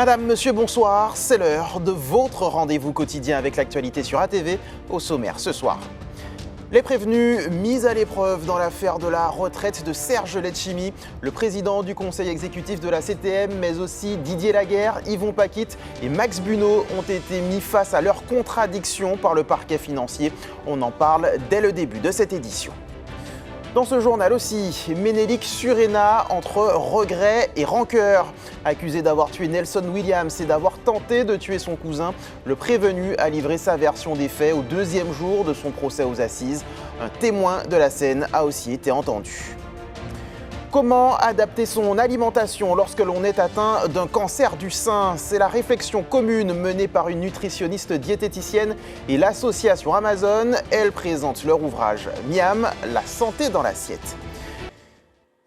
Madame, monsieur, bonsoir, c'est l'heure de votre rendez-vous quotidien avec l'actualité sur ATV. Au sommaire ce soir. Les prévenus mis à l'épreuve dans l'affaire de la retraite de Serge Letchimy. Le président du conseil exécutif de la CTM, mais aussi Didier Laguerre, Yvon Paquette et Max Bunot ont été mis face à leurs contradictions par le parquet financier. On en parle dès le début de cette édition. Dans ce journal aussi, Menelik Surena entre regret et rancœur. Accusé d'avoir tué Nelson Williams et d'avoir tenté de tuer son cousin, le prévenu a livré sa version des faits au deuxième jour de son procès aux assises. Un témoin de la scène a aussi été entendu. Comment adapter son alimentation lorsque l'on est atteint d'un cancer du sein? C'est la réflexion commune menée par une nutritionniste diététicienne et l'association Amazon. Elles présentent leur ouvrage Miam, la santé dans l'assiette.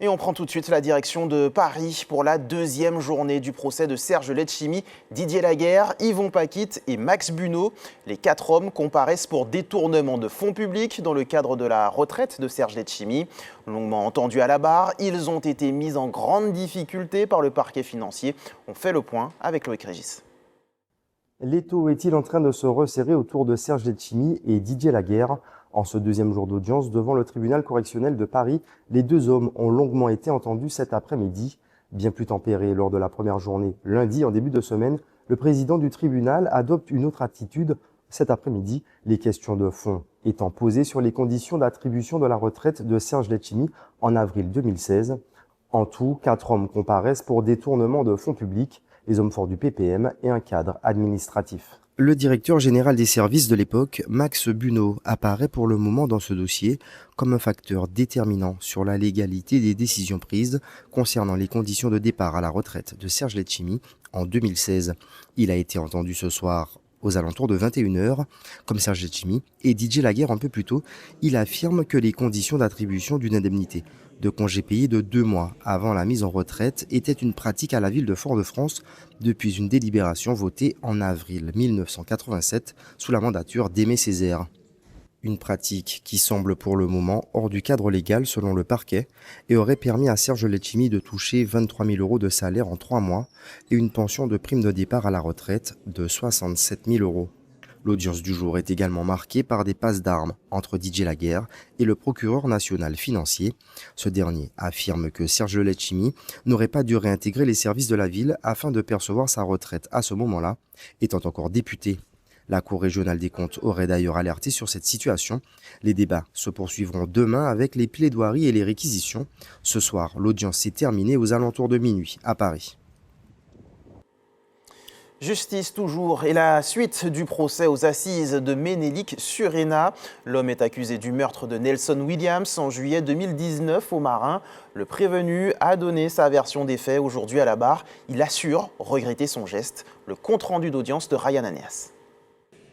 Et on prend tout de suite la direction de Paris pour la deuxième journée du procès de Serge Letchimy, Didier Laguerre, Yvon Paquette et Max Bunot. Les 4 hommes comparaissent pour détournement de fonds publics dans le cadre de la retraite de Serge Letchimy. Longuement entendus à la barre, ils ont été mis en grande difficulté par le parquet financier. On fait le point avec Loïc Régis. L'étau est-il en train de se resserrer autour de Serge Letchimy et Didier Laguerre? En ce deuxième jour d'audience devant le tribunal correctionnel de Paris, les deux hommes ont longuement été entendus cet après-midi. Bien plus tempéré lors de la première journée, lundi en début de semaine, le président du tribunal adopte une autre attitude. Cet après-midi, les questions de fond étant posées sur les conditions d'attribution de la retraite de Serge Letchimy en avril 2016. En tout, 4 hommes comparaissent pour détournement de fonds publics, les hommes forts du PPM et un cadre administratif. Le directeur général des services de l'époque, Max Bunot, apparaît pour le moment dans ce dossier comme un facteur déterminant sur la légalité des décisions prises concernant les conditions de départ à la retraite de Serge Letchimy en 2016. Il a été entendu ce soir aux alentours de 21h. Comme Serge Letchimy et Didier Laguerre un peu plus tôt, il affirme que les conditions d'attribution d'une indemnité de congé payé de 2 mois avant la mise en retraite était une pratique à la ville de Fort-de-France depuis une délibération votée en avril 1987 sous la mandature d'Aimé Césaire. Une pratique qui semble pour le moment hors du cadre légal selon le parquet et aurait permis à Serge Letchimy de toucher 23 000 € de salaire en 3 mois et une pension de prime de départ à la retraite de 67 000 €. L'audience du jour est également marquée par des passes d'armes entre Didier Laguerre et le procureur national financier. Ce dernier affirme que Serge Letchimy n'aurait pas dû réintégrer les services de la ville afin de percevoir sa retraite à ce moment-là, étant encore député. La Cour régionale des comptes aurait d'ailleurs alerté sur cette situation. Les débats se poursuivront demain avec les plaidoiries et les réquisitions. Ce soir, l'audience s'est terminée aux alentours de minuit à Paris. Justice toujours et la suite du procès aux assises de Menelik Surena. L'homme est accusé du meurtre de Nelson Williams en juillet 2019 au Marin. Le prévenu a donné sa version des faits aujourd'hui à la barre. Il assure regretter son geste. Le compte-rendu d'audience de Ryan Aneas.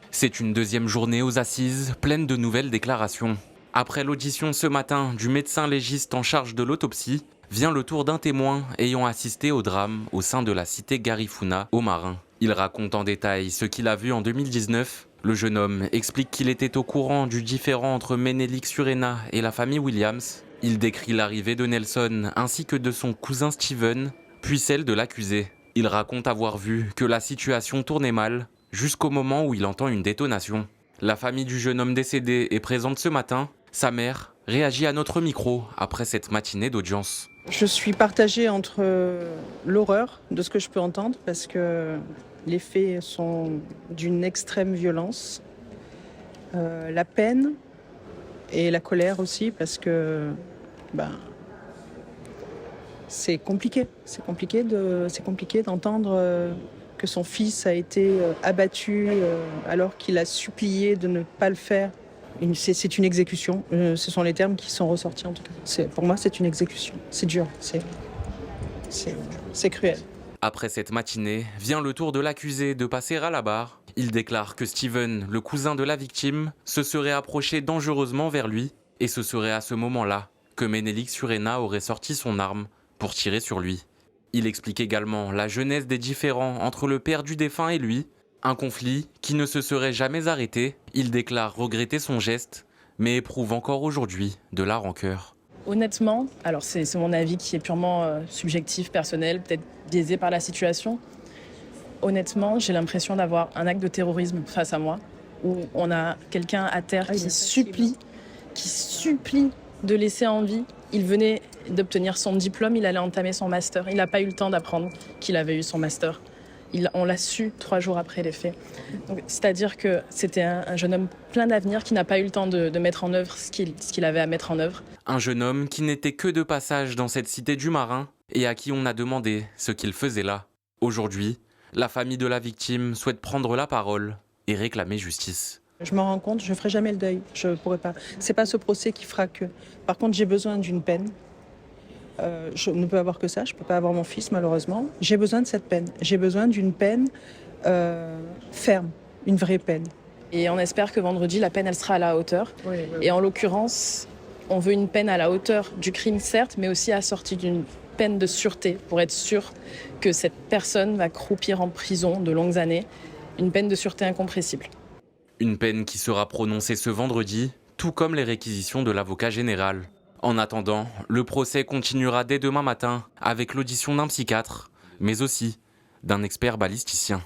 C'est une deuxième journée aux assises, pleine de nouvelles déclarations. Après l'audition ce matin du médecin légiste en charge de l'autopsie, vient le tour d'un témoin ayant assisté au drame au sein de la cité Garifuna au Marin. Il raconte en détail ce qu'il a vu en 2019. Le jeune homme explique qu'il était au courant du différend entre Menelik Surena et la famille Williams. Il décrit l'arrivée de Nelson ainsi que de son cousin Steven, puis celle de l'accusé. Il raconte avoir vu que la situation tournait mal jusqu'au moment où il entend une détonation. La famille du jeune homme décédé est présente ce matin. Sa mère réagit à notre micro après cette matinée d'audience. Je suis partagée entre l'horreur de ce que je peux entendre parce que les faits sont d'une extrême violence, la peine et la colère aussi parce que c'est compliqué. C'est compliqué d'entendre que son fils a été abattu alors qu'il a supplié de ne pas le faire. C'est une exécution. Ce sont les termes qui sont ressortis en tout cas. Pour moi, c'est une exécution. C'est dur. C'est cruel. Après cette matinée, vient le tour de l'accusé de passer à la barre. Il déclare que Steven, le cousin de la victime, se serait approché dangereusement vers lui et ce serait à ce moment-là que Menelik Surena aurait sorti son arme pour tirer sur lui. Il explique également la genèse des différends entre le père du défunt et lui, un conflit qui ne se serait jamais arrêté. Il déclare regretter son geste, mais éprouve encore aujourd'hui de la rancœur. Honnêtement, alors c'est mon avis qui est purement subjectif, personnel, peut-être biaisé par la situation. honnêtement, j'ai l'impression d'avoir un acte de terrorisme face à moi, où on a quelqu'un à terre qui supplie de laisser en vie. Il venait d'obtenir son diplôme, il allait entamer son master. Il n'a pas eu le temps d'apprendre qu'il avait eu son master. On l'a su 3 jours après les faits. Donc, c'est-à-dire que c'était un jeune homme plein d'avenir qui n'a pas eu le temps de mettre en œuvre ce qu'il avait à mettre en œuvre. Un jeune homme qui n'était que de passage dans cette cité du Marin et à qui on a demandé ce qu'il faisait là. Aujourd'hui, la famille de la victime souhaite prendre la parole et réclamer justice. Je me rends compte, je ne ferai jamais le deuil. Je ne pourrai pas. Ce n'est pas ce procès qui fera que. Par contre, j'ai besoin d'une peine. Je ne peux avoir que ça. Je ne peux pas avoir mon fils, malheureusement. J'ai besoin de cette peine. J'ai besoin d'une peine ferme, une vraie peine. Et on espère que vendredi, la peine, elle sera à la hauteur. Oui. Et en l'occurrence, on veut une peine à la hauteur du crime, certes, mais aussi assortie d'une peine de sûreté pour être sûr que cette personne va croupir en prison de longues années. Une peine de sûreté incompressible. Une peine qui sera prononcée ce vendredi, tout comme les réquisitions de l'avocat général. En attendant, le procès continuera dès demain matin avec l'audition d'un psychiatre, mais aussi d'un expert balisticien.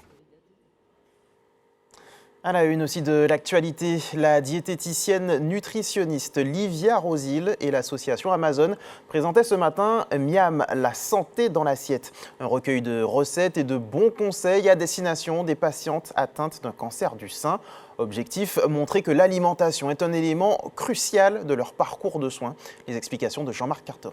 À la une aussi de l'actualité, la diététicienne nutritionniste Livia Rosil et l'association Amazon présentaient ce matin Miam, la santé dans l'assiette. Un recueil de recettes et de bons conseils à destination des patientes atteintes d'un cancer du sein. Objectif, montrer que l'alimentation est un élément crucial de leur parcours de soins. Les explications de Jean-Marc Carton.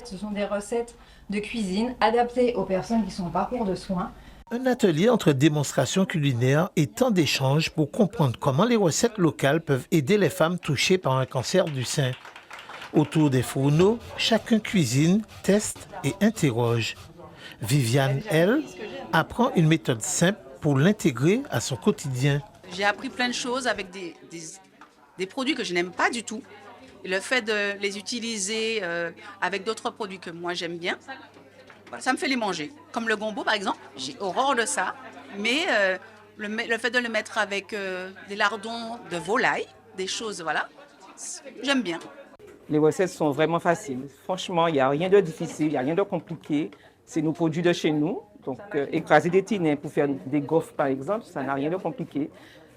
Ce sont des recettes de cuisine adaptées aux personnes qui sont en parcours de soins. Un atelier entre démonstrations culinaires et temps d'échange pour comprendre comment les recettes locales peuvent aider les femmes touchées par un cancer du sein. Autour des fourneaux, chacun cuisine, teste et interroge. Viviane, elle, apprend une méthode simple pour l'intégrer à son quotidien. J'ai appris plein de choses avec des produits que je n'aime pas du tout. Et le fait de les utiliser avec d'autres produits que moi j'aime bien, ça me fait les manger. Comme le gombo par exemple, j'ai horreur de ça. Mais le fait de le mettre avec des lardons de volaille, des choses, voilà, j'aime bien. Les recettes sont vraiment faciles. Franchement, il n'y a rien de difficile, il n'y a rien de compliqué. C'est nos produits de chez nous. Donc, écraser des tinins pour faire des gaufres, par exemple, ça n'a rien de compliqué.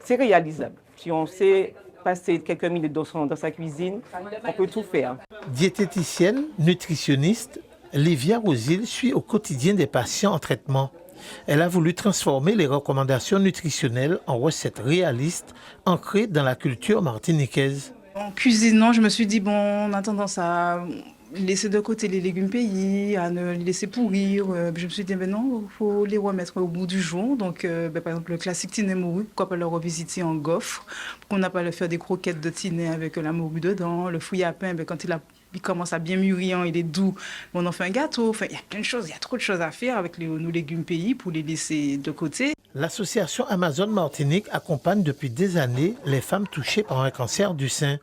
C'est réalisable. Si on sait passer quelques minutes dans sa cuisine, on peut tout faire. Diététicienne, nutritionniste, Livia Rosil suit au quotidien des patients en traitement. Elle a voulu transformer les recommandations nutritionnelles en recettes réalistes ancrées dans la culture martiniquaise. En cuisinant, je me suis dit, bon, on a tendance à laisser de côté les légumes pays, à ne les laisser pourrir. Je me suis dit, ben non, il faut les remettre au bout du jour. Donc, par exemple, le classique tiné morue, pourquoi pas le revisiter en gaufre? Pourquoi on n'a pas le faire des croquettes de tiné avec la morue dedans? Le fouille à pain, quand il commence à bien mûrir, il est doux, on en fait un gâteau. Enfin, il y a plein de choses, il y a trop de choses à faire avec nos légumes pays pour les laisser de côté. L'association Amazon Martinique accompagne depuis des années les femmes touchées par un cancer du sein.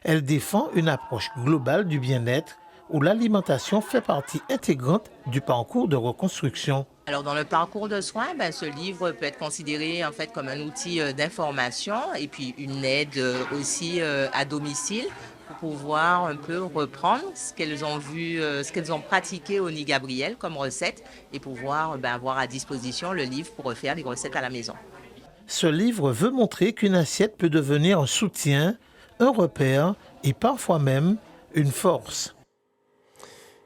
Elle défend une approche globale du bien-être où l'alimentation fait partie intégrante du parcours de reconstruction. Alors dans le parcours de soins, ce livre peut être considéré en fait comme un outil d'information et puis une aide aussi à domicile pour pouvoir un peu reprendre ce qu'elles ont vu, ce qu'elles ont pratiqué au Nid Gabriel comme recette et pouvoir avoir à disposition le livre pour refaire les recettes à la maison. Ce livre veut montrer qu'une assiette peut devenir un soutien, un repère et parfois même une force.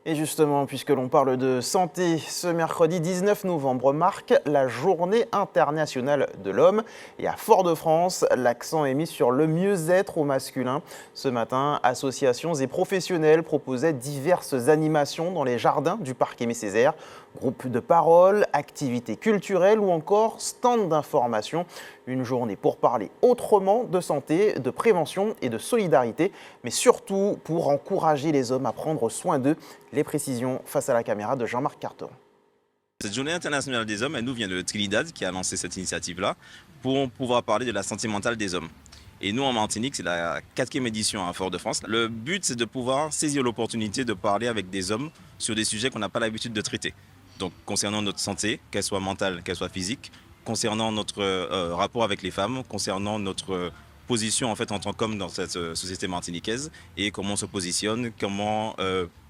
Et justement, puisque l'on parle de santé, ce mercredi 19 novembre marque la Journée internationale de l'homme. Et à Fort-de-France, l'accent est mis sur le mieux-être au masculin. Ce matin, associations et professionnels proposaient diverses animations dans les jardins du parc Aimé-Césaire. Groupes de parole, activités culturelles ou encore stands d'information. Une journée pour parler autrement de santé, de prévention et de solidarité, mais surtout pour encourager les hommes à prendre soin d'eux. Les précisions face à la caméra de Jean-Marc Carton. Cette journée internationale des hommes, elle nous vient de Trinidad qui a lancé cette initiative-là pour pouvoir parler de la santé mentale des hommes. Et nous, en Martinique, c'est la 4e édition à Fort-de-France. Le but, c'est de pouvoir saisir l'opportunité de parler avec des hommes sur des sujets qu'on n'a pas l'habitude de traiter. Donc, concernant notre santé, qu'elle soit mentale, qu'elle soit physique, concernant notre rapport avec les femmes, concernant notre position en fait en tant qu'homme dans cette société martiniquaise et comment on se positionne, comment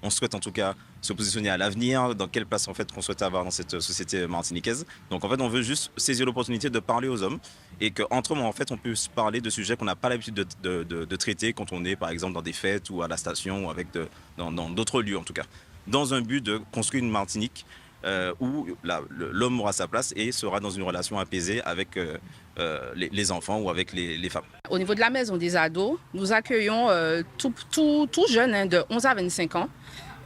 on souhaite en tout cas se positionner à l'avenir, dans quelle place en fait qu'on souhaite avoir dans cette société martiniquaise. Donc en fait on veut juste saisir l'opportunité de parler aux hommes et qu'entre hommes en fait on peut se parler de sujets qu'on n'a pas l'habitude de traiter quand on est par exemple dans des fêtes ou à la station ou dans d'autres lieux en tout cas, dans un but de construire une Martinique où l'homme aura sa place et sera dans une relation apaisée avec les enfants ou avec les femmes. Au niveau de la maison des ados, nous accueillons tout jeunes de 11 à 25 ans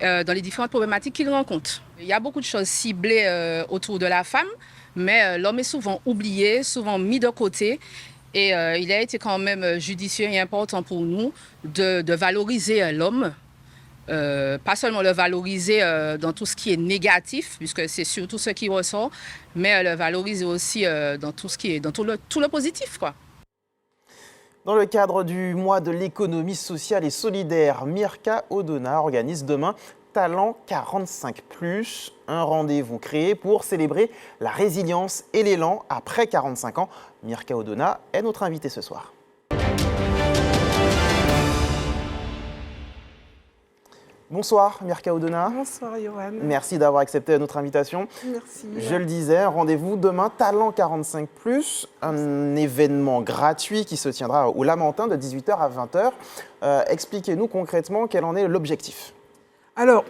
dans les différentes problématiques qu'ils rencontrent. Il y a beaucoup de choses ciblées autour de la femme, mais l'homme est souvent oublié, souvent mis de côté. Et il a été quand même judicieux et important pour nous de valoriser l'homme. Pas seulement le valoriser dans tout ce qui est négatif, puisque c'est surtout ce qui ressort, mais le valoriser aussi dans tout ce qui est dans tout le positif, quoi. Dans le cadre du mois de l'économie sociale et solidaire, Mirka Odona organise demain Talent 45+, un rendez-vous créé pour célébrer la résilience et l'élan après 45 ans. Mirka Odona est notre invitée ce soir. Bonsoir Mirka Odona. Bonsoir Yoann. Merci d'avoir accepté notre invitation. Merci. Je le disais, rendez-vous demain, Talent 45+, un événement gratuit qui se tiendra au Lamentin de 18h à 20h. Expliquez-nous concrètement quel en est l'objectif. Alors,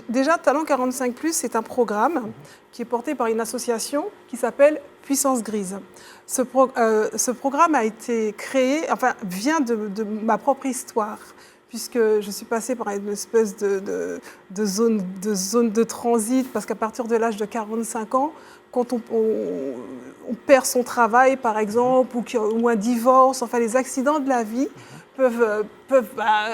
déjà, Talent 45+, c'est un programme qui est porté par une association qui s'appelle Puissance Grise. Ce programme a été créé, vient de ma propre histoire, puisque je suis passée par une espèce de zone de transit, parce qu'à partir de l'âge de 45 ans, quand on perd son travail, par exemple, ou un divorce, les accidents de la vie peuvent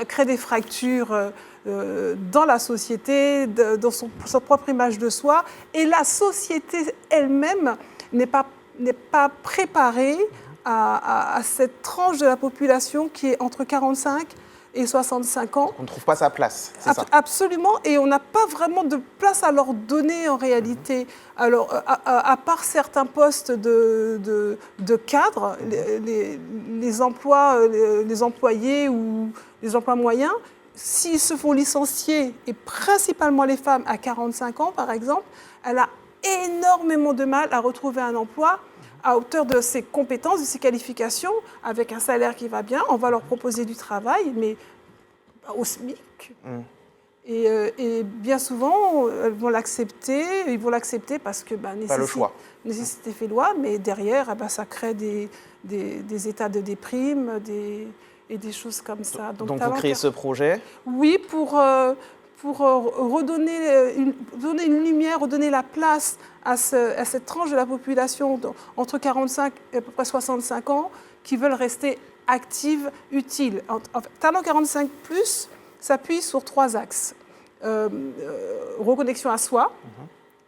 créer des fractures dans la société, dans sa propre image de soi. Et la société elle-même n'est pas préparée à cette tranche de la population qui est entre 45 et 65 ans. On ne trouve pas sa place, c'est ça? Absolument, et on n'a pas vraiment de place à leur donner en réalité. Alors, à part certains postes de cadres, les employés ou les emplois moyens, s'ils se font licencier, et principalement les femmes à 45 ans par exemple, elle a énormément de mal à retrouver un emploi à hauteur de ses compétences, de ses qualifications, avec un salaire qui va bien. On va leur proposer du travail, mais au SMIC. Et bien souvent, ils vont l'accepter parce que nécessité fait loi, mais derrière, ça crée des états de déprime, et des choses comme ça. Donc vous créez ce projet? Oui, pour donner une lumière, redonner la place à cette tranche de la population entre 45 et à peu près 65 ans qui veulent rester actives, utiles. Talent 45+, s'appuie sur 3 axes. Reconnexion à soi,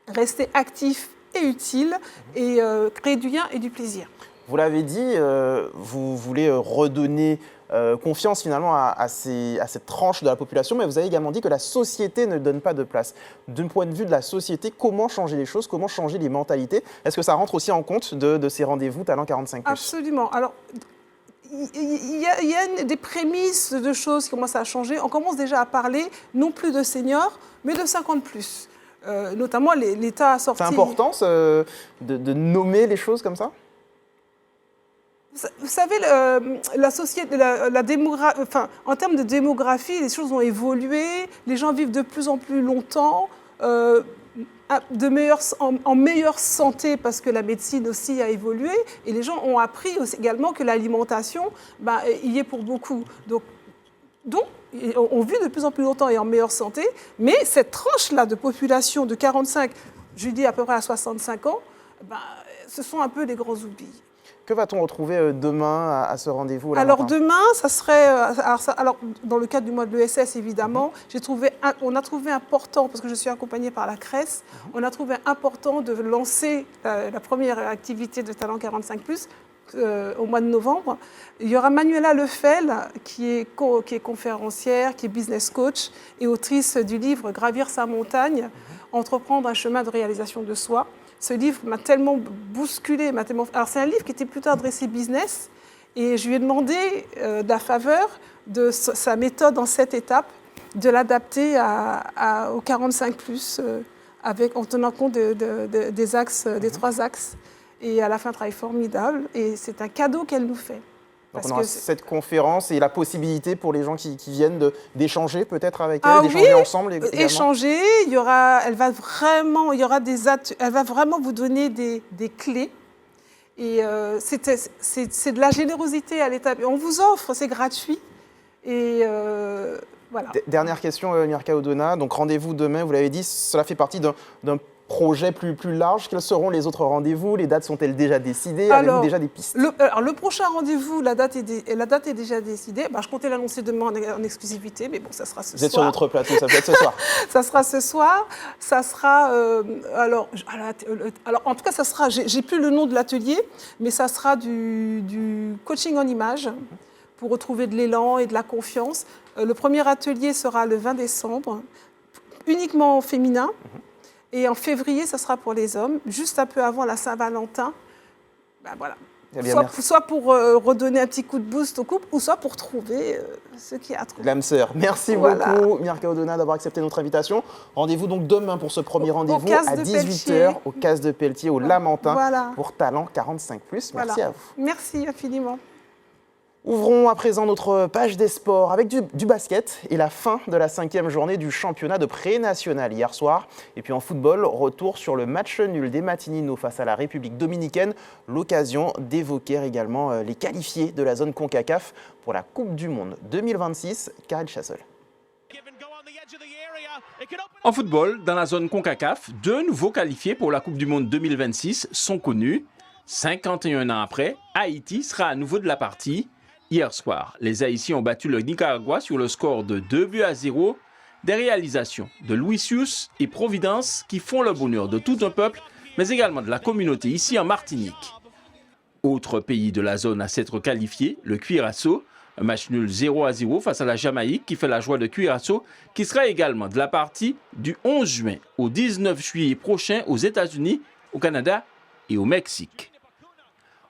rester actif et utile, et créer du lien et du plaisir. Vous l'avez dit, vous voulez redonner confiance finalement à cette tranche de la population, mais vous avez également dit que la société ne donne pas de place. D'un point de vue de la société, comment changer les choses, comment changer les mentalités? Est-ce que ça rentre aussi en compte de ces rendez-vous Talent 45+? Absolument. Alors, il y a des prémices de choses qui commencent à changer. On commence déjà à parler non plus de seniors, mais de 50+. Notamment, l'État a sorti... C'est important de nommer les choses comme ça? Vous savez, la société, en termes de démographie, les choses ont évolué, les gens vivent de plus en plus longtemps, en meilleure santé parce que la médecine aussi a évolué, et les gens ont appris aussi également que l'alimentation, y est pour beaucoup. Donc, on vit de plus en plus longtemps et en meilleure santé, mais cette tranche-là de population de 45, je dis à peu près à 65 ans, ce sont un peu les grands oublis. Que va-t-on retrouver demain à ce rendez-vous? Alors demain, ça serait, dans le cadre du mois de l'ESS évidemment, on a trouvé important, parce que je suis accompagnée par la CRES, on a trouvé important de lancer la première activité de Talent 45+, au mois de novembre. Il y aura Manuela Lefel, qui est conférencière, qui est business coach et autrice du livre Gravir sa montagne, entreprendre un chemin de réalisation de soi. Ce livre m'a tellement bousculée, Alors c'est un livre qui était plutôt adressé business, Et je lui ai demandé de la faveur de sa méthode en 7 étapes, de l'adapter au 45+, en tenant compte des axes, des 3 axes. Et à la fin, un travail formidable. Et c'est un cadeau qu'elle nous fait. Donc on aura cette conférence et la possibilité pour les gens qui viennent d'échanger peut-être avec elle, d'échanger ensemble également. Échanger, elle va vraiment vous donner des clés. Et c'est de la générosité à l'étape. On vous offre, c'est gratuit. Et voilà. Dernière question, Mirka Odona. Donc rendez-vous demain, vous l'avez dit, cela fait partie d'un projet plus large. Quels seront les autres rendez-vous? Les dates sont-elles déjà décidées? Avez-vous déjà des pistes? Le prochain rendez-vous, la date est déjà décidée. Je comptais l'annoncer demain en exclusivité, mais bon, ça sera ce soir. Vous êtes sur notre plateau, ça peut être ce soir. Ça sera ce soir. Ça sera... alors, en tout cas, ça sera... J'ai plus le nom de l'atelier, mais ça sera du coaching en images pour retrouver de l'élan et de la confiance. Le premier atelier sera le 20 décembre, uniquement féminin. Et en février, ça sera pour les hommes, juste un peu avant la Saint-Valentin. Voilà. Soit pour redonner un petit coup de boost au couple, ou soit pour trouver ce qui est à trouver. L'âme sœur. Merci beaucoup, Mirka Odona, d'avoir accepté notre invitation. Rendez-vous donc demain pour ce premier rendez-vous à 18h au Casse de Pelletier, au Lamentin, pour Talent 45+. Merci à vous. Merci infiniment. Ouvrons à présent notre page des sports avec du basket et la fin de la 5e journée du championnat de pré-national hier soir. Et puis en football, retour sur le match nul des Matinino face à la République dominicaine. L'occasion d'évoquer également les qualifiés de la zone CONCACAF pour la Coupe du Monde 2026. Karel Chassol. En football, dans la zone CONCACAF, 2 nouveaux qualifiés pour la Coupe du Monde 2026 sont connus. 51 ans après, Haïti sera à nouveau de la partie. Hier soir, les Haïtiens ont battu le Nicaragua sur le score de 2-0. Des réalisations de Luisius et Providence qui font le bonheur de tout un peuple, mais également de la communauté ici en Martinique. Autre pays de la zone à s'être qualifié, le Curaçao. Un match nul 0-0 face à la Jamaïque qui fait la joie de Curaçao, qui sera également de la partie du 11 juin au 19 juillet prochain aux États-Unis, au Canada et au Mexique.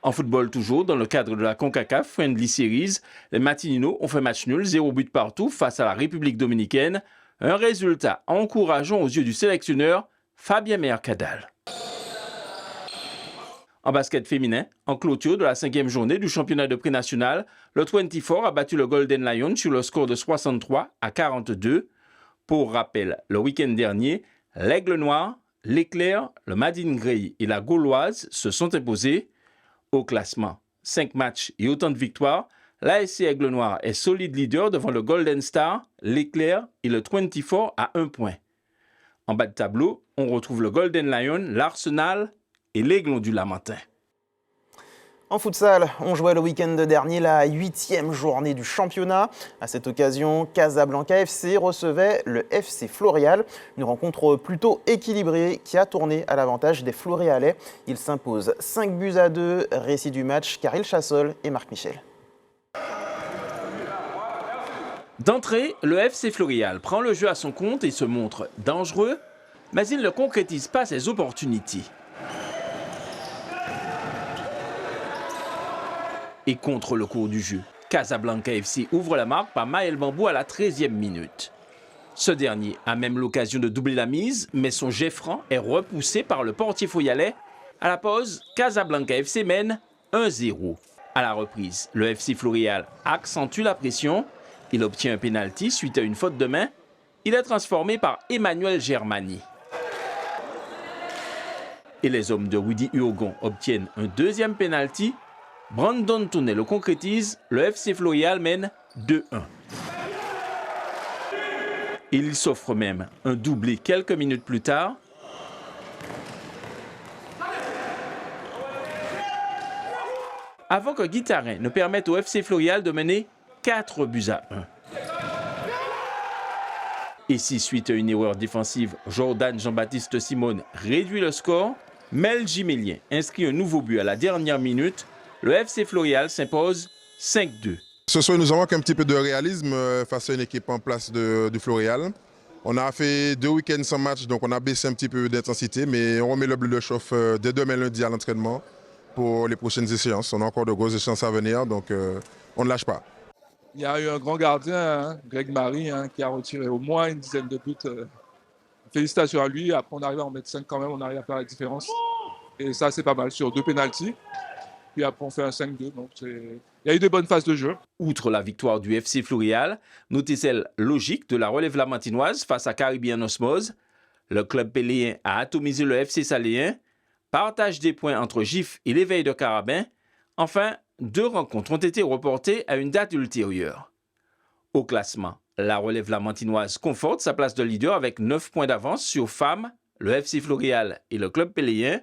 En football toujours, dans le cadre de la CONCACAF Friendly Series, les Matinino ont fait match nul, 0 but partout face à la République dominicaine. Un résultat encourageant aux yeux du sélectionneur Fabien Mercadal. En basket féminin, en clôture de la 5e journée du championnat de pré-national, le 24 a battu le Golden Lion sur le score de 63-42. Pour rappel, le week-end dernier, l'Aigle Noir, l'Éclair, le Madine Grey et la Gauloise se sont imposés. Au classement, 5 matchs et autant de victoires, l'ASC Aigle Noir est solide leader devant le Golden Star, l'Éclair et le 24 à 1 point. En bas de tableau, on retrouve le Golden Lion, l'Arsenal et l'Aiglon du Lamentin. En futsal, on jouait le week-end dernier la 8e journée du championnat. À cette occasion, Casablanca FC recevait le FC Floréal. Une rencontre plutôt équilibrée qui a tourné à l'avantage des Floréalais. Ils s'imposent 5-2. Récit du match, Karel Chassol et Marc Michel. D'entrée, le FC Floréal prend le jeu à son compte et se montre dangereux, mais il ne concrétise pas ses opportunités. Et contre le cours du jeu, Casablanca FC ouvre la marque par Maël Bambou à la 13e minute. Ce dernier a même l'occasion de doubler la mise, mais son jet franc est repoussé par le portier foyalais. À la pause, Casablanca FC mène 1-0. À la reprise, le FC Floréal accentue la pression. Il obtient un pénalty suite à une faute de main. Il est transformé par Emmanuel Germani. Et les hommes de Rudy Huogon obtiennent un deuxième pénalty. Brandon Tonnet le concrétise, le FC Floréal mène 2-1. Il s'offre même un doublé quelques minutes plus tard. Avant que Guitarin ne permette au FC Floréal de mener 4-1. Et si suite à une erreur défensive, Jordan Jean-Baptiste Simone réduit le score, Mel Gimélien inscrit un nouveau but à la dernière minute. Le FC Floréal s'impose 5-2. Ce soir, nous avons un petit peu de réalisme face à une équipe en place du Floréal. On a fait 2 week-ends sans match, donc on a baissé un petit peu d'intensité, mais on remet le bleu de chauffe dès demain lundi à l'entraînement pour les prochaines échéances. On a encore de grosses échéances à venir, donc on ne lâche pas. Il y a eu un grand gardien, Greg Marie, qui a retiré au moins une dizaine de buts. Félicitations à lui. Après, on arrive à en mettre 5 quand même, on arrive à faire la différence. Et ça, c'est pas mal, sur 2 pénaltys. Puis après, on fait un 5-2. Donc il y a eu des bonnes phases de jeu. Outre la victoire du FC Floréal, notez celle logique de la relève lamantinoise face à Caribbean Osmose. Le club péléen a atomisé le FC Saléen. Partage des points entre GIF et l'Éveil de Carabin. Enfin, 2 rencontres ont été reportées à une date ultérieure. Au classement, la relève lamantinoise conforte sa place de leader avec 9 points d'avance sur FAM, le FC Floréal et le club péléen.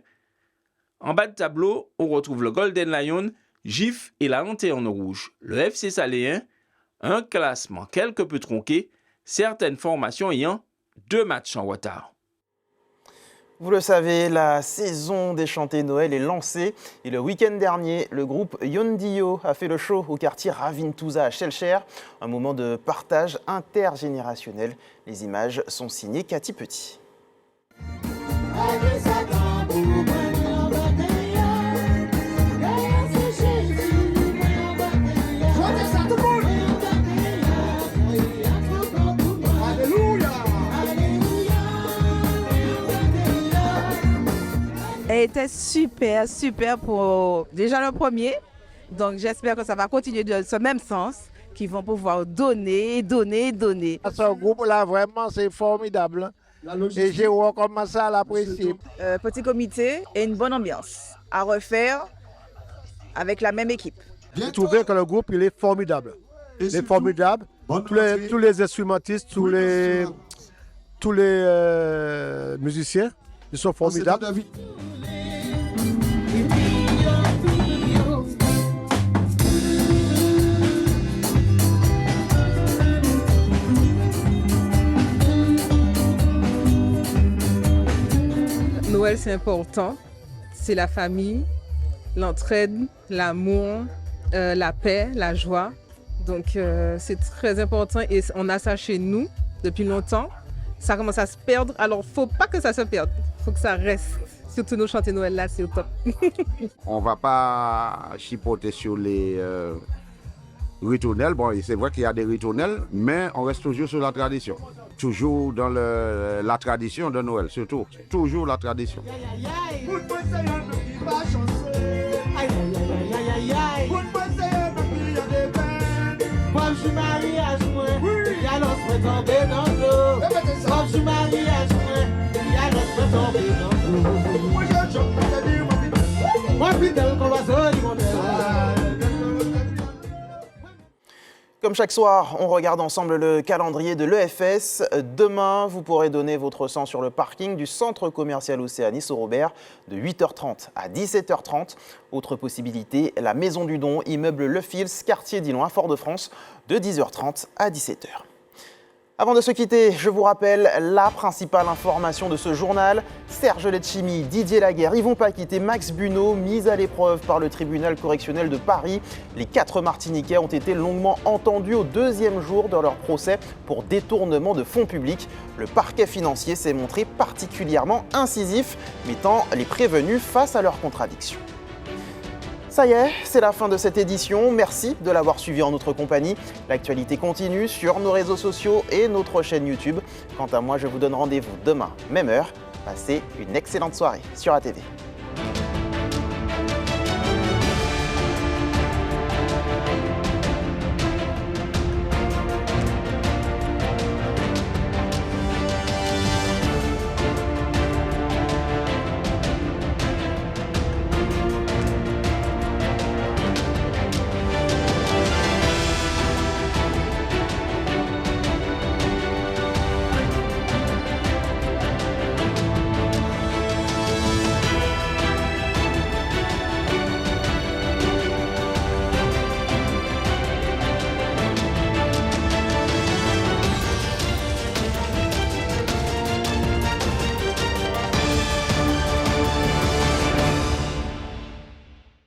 En bas de tableau, on retrouve le Golden Lion, GIF et la Lanterne Rouge, le FC Saléen. Un classement quelque peu tronqué, certaines formations ayant 2 matchs en retard. Vous le savez, la saison des chantés Noël est lancée et le week-end dernier, le groupe Yondio a fait le show au quartier Ravintouza à Shellcher, un moment de partage intergénérationnel. Les images sont signées Cathy Petit. Elle était super pour déjà le premier. Donc j'espère que ça va continuer dans ce même sens, qu'ils vont pouvoir donner. Ce groupe-là, vraiment, c'est formidable. Et j'ai recommencé à l'apprécier. Petit comité et une bonne ambiance à refaire avec la même équipe. J'ai trouvé que le groupe, il est formidable. Il est formidable. Tous les instrumentistes, tous les musiciens, ils sont formidables. Noël, c'est important. C'est la famille, l'entraide, l'amour, la paix, la joie. Donc, c'est très important et on a ça chez nous depuis longtemps. Ça commence à se perdre, alors il ne faut pas que ça se perde. Il faut que ça reste. Surtout nos chanter Noël là, c'est au top. On ne va pas chipoter sur les ritournelles. Bon, c'est vrai qu'il y a des ritournelles, mais on reste toujours sur la tradition. Toujours dans la tradition de Noël, surtout. Toujours la tradition. Comme chaque soir, on regarde ensemble le calendrier de l'EFS. Demain, vous pourrez donner votre sang sur le parking du centre commercial Océanis au Robert de 8h30 à 17h30. Autre possibilité, la Maison du Don, immeuble Le Fils, quartier d'Illon à Fort-de-France, de 10h30 à 17h. Avant de se quitter, je vous rappelle la principale information de ce journal. Serge Letchimy, Didier Laguerre, Yvon Paquette, Max Bunot, mis à l'épreuve par le tribunal correctionnel de Paris. Les 4 Martiniquais ont été longuement entendus au 2e jour de leur procès pour détournement de fonds publics. Le parquet financier s'est montré particulièrement incisif, mettant les prévenus face à leurs contradictions. Ça y est, c'est la fin de cette édition. Merci de l'avoir suivi en notre compagnie. L'actualité continue sur nos réseaux sociaux et notre chaîne YouTube. Quant à moi, je vous donne rendez-vous demain, même heure. Passez une excellente soirée sur ATV.